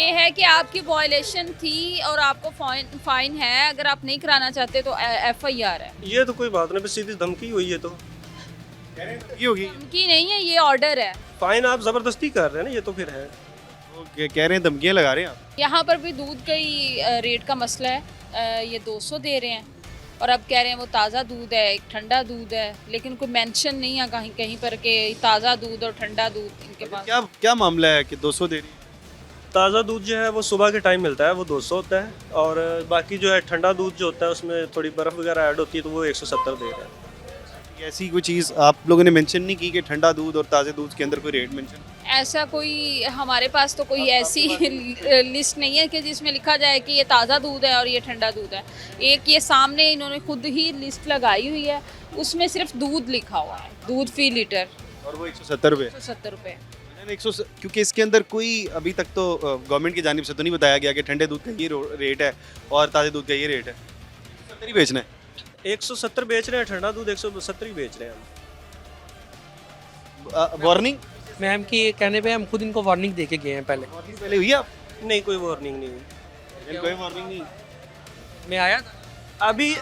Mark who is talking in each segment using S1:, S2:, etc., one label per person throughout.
S1: ये है कि आपकी वायलेशन थी और आपको फाइन है, अगर आप नहीं कराना चाहते तो FIR है।
S2: ये तो कोई बात नहीं, बस सीधी धमकी हुई है। तो
S3: ये होगी।
S1: धमकी नहीं है, ये ऑर्डर है।
S2: फाइन आप जबरदस्ती कर रहे हैं ना, ये तो फिर है।
S3: वो कह रहे हैं धमकियाँ लगा रहे हैं आप।
S1: यहाँ पर भी दूध का ही रेट का मसला है। ये 200 दे रहे हैं और अब कह रहे हैं वो ताज़ा दूध है, एक ठंडा दूध है, लेकिन कोई मेंशन नहीं है कहीं कहीं पर कि ताज़ा दूध और ठंडा दूध इनके पास।
S3: क्या क्या मामला है कि 200 दे रही है?
S2: ताज़ा दूध जो है वो सुबह के टाइम मिलता है, वो 200 होता है, और बाकी जो है ठंडा दूध जो होता है उसमें थोड़ी बर्फ़ वगैरह ऐड होती है, तो वो 170 दे रहा है।
S3: ऐसी कोई चीज़ आप लोगों ने मेंशन नहीं की कि ठंडा दूध और ताज़े दूध के अंदर कोई रेट मेंशन?
S1: ऐसा कोई हमारे पास तो कोई ऐसी लिस्ट नहीं है कि जिसमें लिखा जाए कि ये ताज़ा दूध है और ये ठंडा दूध है। एक ये सामने इन्होंने खुद ही लिस्ट लगाई हुई है, उसमें सिर्फ दूध लिखा हुआ है, दूध फी लीटर
S3: और वो 170 रुपये।
S1: 170 रुपये।
S3: क्योंकि इसके अंदर कोई अभी तक तो गवर्नमेंट की जानिब से तो नहीं बताया गया कि ठंडे दूध का ये रेट है और ताज़े दूध का ये रेट है। 70 ही बेचना है।
S2: 170 बेच रहे हैं, ठंडा दूध 170 ही बेच रहे हैं हम।
S3: वार्निंग
S4: मैम के कहने पे हम खुद इनको वार्निंग दे के गए हैं पहले।
S3: पहले हुई आप?
S2: नहीं, कोई वार्निंग नहीं हुई।
S3: कोई वार्निंग नहीं।
S4: मैं आया था।
S2: अभी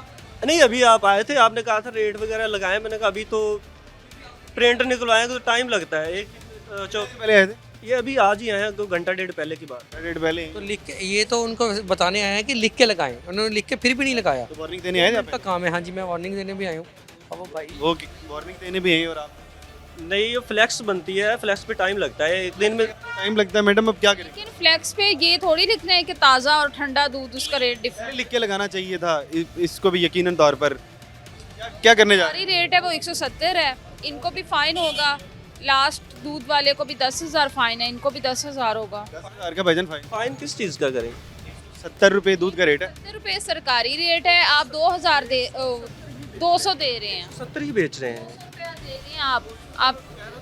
S2: नहीं, अभी आप आए थे, आपने कहा था रेट वगैरह लगाएं, मैंने कहा अभी तो प्रिंट निकलवाएंगे तो टाइम लगता है। एक चौक
S3: पहले आए थे?
S2: ये अभी आज ही आए हैं, 2 घंटा डेढ़ पहले की बात।
S3: रेट पहले
S4: तो लिख के, ये तो उनको बताने आए हैं कि लिख के लगाएं, उन्होंने लिख के फिर भी नहीं लगाया।
S3: तो वार्निंग देने आए थे आप?
S4: उनका काम है। हाँ जी, मैं वार्निंग देने भी आया हूँ। अब वो भाई
S3: वो वार्निंग देने भी हैं और आप?
S2: नहीं, ये फ्लैक्स बनती है, फ्लैक्स पे टाइम लगता है, एक दिन में।
S3: टाइम लगता है मैडम, अब क्या करें?
S1: लेकिन फ्लैक्स पे ये थोड़ी लिखना है कि ताज़ा और ठंडा दूध उसका रेट डिफरेंट।
S3: लिख के लगाना चाहिए था इसको भी यकीनन तौर पर। क्या करने जा रहे
S1: सारी रेट है वो 170 है, इनको भी फाइन होगा। लास्ट दूध वाले को भी 10,000 फाइन है, इनको भी 10,000 होगा।
S3: 10,000 का भजन फाइन?
S2: फाइन किस चीज़ का करें?
S3: 70 रुपये दूध का रेट है।
S1: 70 रुपये सरकारी रेट है, आप 2,000 200 दे रहे हैं।
S2: 70 ही बेच रहे हैं।
S1: दे रहे हैं आप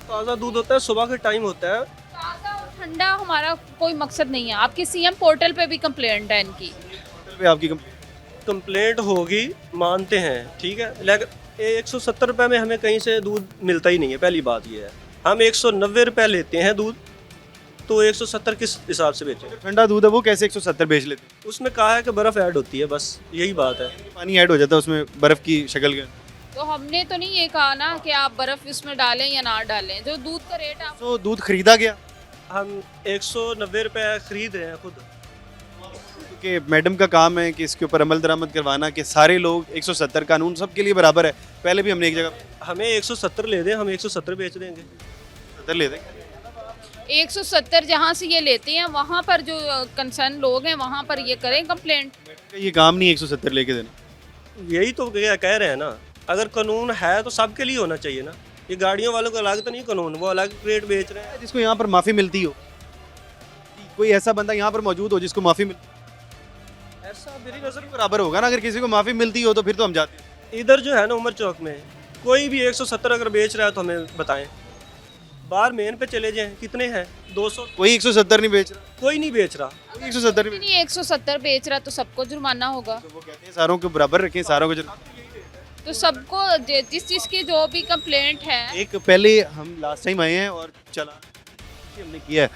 S2: ताज़ा दूध होता है, सुबह का टाइम होता है।
S1: ताज़ा और ठंडा हमारा कोई मकसद नहीं है। आपकी CM पोर्टल पे भी कंप्लेंट है इनकी।
S3: होटल पे आपकी
S2: कंप्लेंट होगी, मानते हैं, ठीक है, लेकिन 170 रुपये में हमें कहीं से दूध मिलता ही नहीं है। पहली बात ये है, हम 190 रुपये लेते हैं दूध, तो 170 किस हिसाब से बेचें?
S3: ठंडा दूध है वो कैसे 170 बेच लेते हैं?
S2: उसमें कहा है कि बर्फ़ ऐड होती है, बस यही बात है।
S3: पानी ऐड हो जाता है उसमें बर्फ़ की शक्ल के।
S1: तो हमने तो नहीं ये कहा ना कि आप बर्फ़ इसमें डालें या ना डालें, जो दूध का रेट आप
S3: तो दूध खरीदा गया
S2: हम 190 रुपये खरीद रहे हैं खुद।
S3: क्योंकि मैडम का काम है कि इसके ऊपर अमल दरामद करवाना कि सारे लोग 170 कानून सबके लिए बराबर है। पहले भी हमने एक जगह
S2: हमें 170 ले दें, हम 170 बेच देंगे।
S3: 70 ले देंगे।
S1: 170 जहाँ से ये लेते हैं वहाँ पर जो कंसर्न लोग हैं वहाँ पर ये करें कंप्लेंट।
S3: ये काम नहीं 170 लेके देना।
S2: यही तो कह रहे हैं ना, अगर कानून है तो सबके लिए होना चाहिए ना। ये गाड़ियों वालों का अलग तो नहीं कानून, वो अलग रेट बेच रहे हैं।
S3: जिसको यहाँ पर माफ़ी मिलती हो, कोई ऐसा बंदा यहाँ पर मौजूद हो जिसको माफ़ी मिल,
S2: ऐसा मेरी नज़र में
S3: बराबर होगा ना। अगर किसी को माफ़ी मिलती हो तो फिर तो हम जाते हैं।
S2: इधर जो है ना उमर चौक में कोई भी 170 अगर बेच रहा है तो हमें बताएं। बाहर मेन पे चले जाएं, कितने हैं? 200।
S3: कोई 170 नहीं बेच रहा,
S2: कोई नहीं बेच रहा।
S3: कोई 170 नहीं बेच
S1: नहीं 170 बेच रहा तो सबको जुर्माना होगा।
S3: रहा। तो वो कहते हैं सारों को बराबर रखें, सारों को
S1: तो सबको जिस चीज़ की जो भी कंप्लेंट है।
S3: एक पहले हम लास्ट टाइम आए हैं और चालान हमने किया है।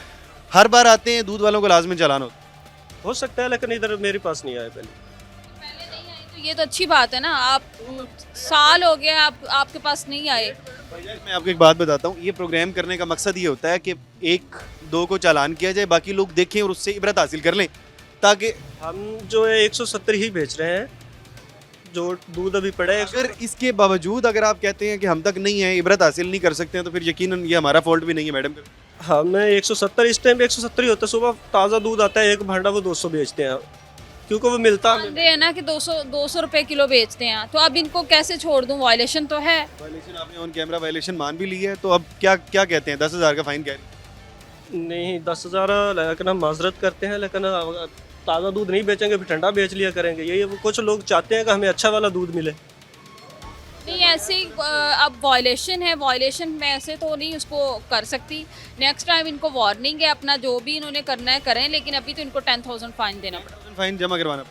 S3: हर बार आते हैं दूध वालों को लाजमी चालान होता
S2: हो सकता है, लेकिन इधर मेरे पास नहीं आया पहले।
S1: पहले नहीं आई तो ये तो अच्छी बात है ना। आप साल हो गया आपके पास नहीं आए।
S3: है। मैं आपको एक बात बताता हूँ, ये प्रोग्राम करने का मकसद ये होता है कि एक दो को चालान किया जाए, बाकी लोग देखें और उससे इबरत हासिल कर लें, ताकि
S2: हम जो है 170 ही बेच रहे हैं, जो दूध अभी पड़ा है।
S3: अगर इसके बावजूद अगर आप कहते हैं कि हम तक नहीं है, इबरत हासिल नहीं कर सकते हैं, तो फिर यकीनन ये हमारा फॉल्ट भी नहीं है मैडम।
S2: हमें 170 इस टाइम 170 ही होता है। सुबह ताज़ा दूध आता है, एक भांडा वो 200 बेचते हैं, क्योंकि वो मिलता हमें।
S1: मान रहे हैं ना कि 200 रुपए किलो बेचते हैं, तो अब इनको कैसे छोड़ दूं? वायलेशन तो है।
S3: वायलेशन आपने ऑन कैमरा वायलेशन मान भी ली है, तो अब क्या क्या कहते हैं? 10,000 का फाइन कह रहे हैं।
S2: नहीं 10,000, लेकिन हम माजरत करते हैं, लेकिन ताज़ा दूध नहीं बेचेंगे, फिर ठंडा बेच लिया करेंगे। यही कुछ लोग चाहते हैं कि हमें अच्छा वाला दूध मिले।
S1: नहीं ऐसे ही अब वायलेशन है, वायलेशन में ऐसे तो नहीं उसको कर सकती। नेक्स्ट टाइम इनको वार्निंग है, अपना जो भी इन्होंने करना है करें, लेकिन अभी तो इनको 10,000 फाइन देना पड़ेगा।
S3: फाइन जमा करवाना।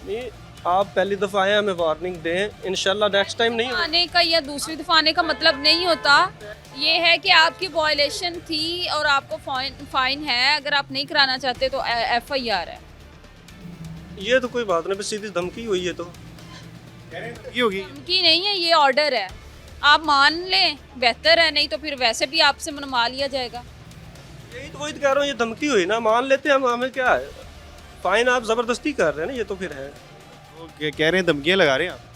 S2: नहीं, आप पहली दफ़ा आए, हमें वार्निंग दें, इंशाल्लाह नेक्स्ट टाइम नहीं होगा।
S1: आने का या दूसरी दफ़ा आने का मतलब नहीं होता ये है कि आपकी वायलेशन थी और आपको फाइन है, अगर आप नहीं कराना चाहते तो FIR है।
S2: ये तो कोई बात नहीं, बस सीधी धमकी हुई है तो।
S3: ये होगी
S1: धमकी नहीं है, ये ऑर्डर है, आप मान लें बेहतर है, नहीं तो फिर वैसे भी आपसे मनवा लिया जाएगा।
S2: यही तो वही तो कह रहा हूँ, ये धमकी हुई ना, मान लेते हैं हम, हमें क्या है, फाइन आप ज़बरदस्ती कर रहे हैं ना, ये तो फिर है।
S3: वो कह रहे हैं धमकियाँ लगा रहे हैं आप।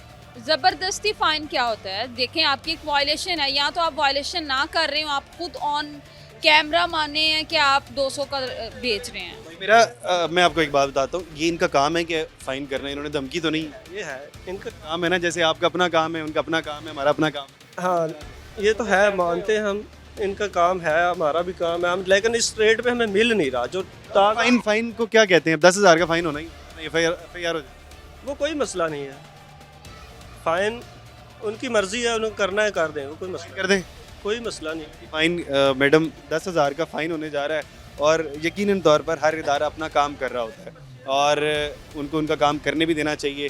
S1: ज़बरदस्ती फ़ाइन क्या होता है? देखें, आपकी एक वायलेशन है, या तो आप वायलेशन ना कर रहे हो, आप खुद ऑन कैमरा माने हैं कि आप 200 का बेच रहे हैं।
S3: मेरा मैं आपको एक बात बताता हूँ, ये इनका काम है कि फाइन करना, इन्होंने धमकी तो नहीं,
S2: ये है इनका।
S3: काम है ना, जैसे आपका अपना काम है, उनका अपना काम है, हमारा अपना काम है।
S2: हाँ, ये तो है, मानते हैं हम, इनका काम है, हमारा भी काम है, हम लेकिन इस रेट पे हमें मिल नहीं रहा जो
S3: फाइन फाइन को क्या कहते हैं? 10,000 का फाइन होना ही, FIR हो जाए।
S2: वो कोई मसला नहीं है। फाइन उनकी मर्जी है, उन्हें करना है कर दें, वो कोई मसला
S3: कर दें
S2: कोई मसला नहीं।
S3: फाइन। मैडम 10,000 का फाइन होने जा रहा है, और यकीनन तौर पर हर इदारा अपना काम कर रहा होता है, और उनको उनका काम करने भी देना चाहिए।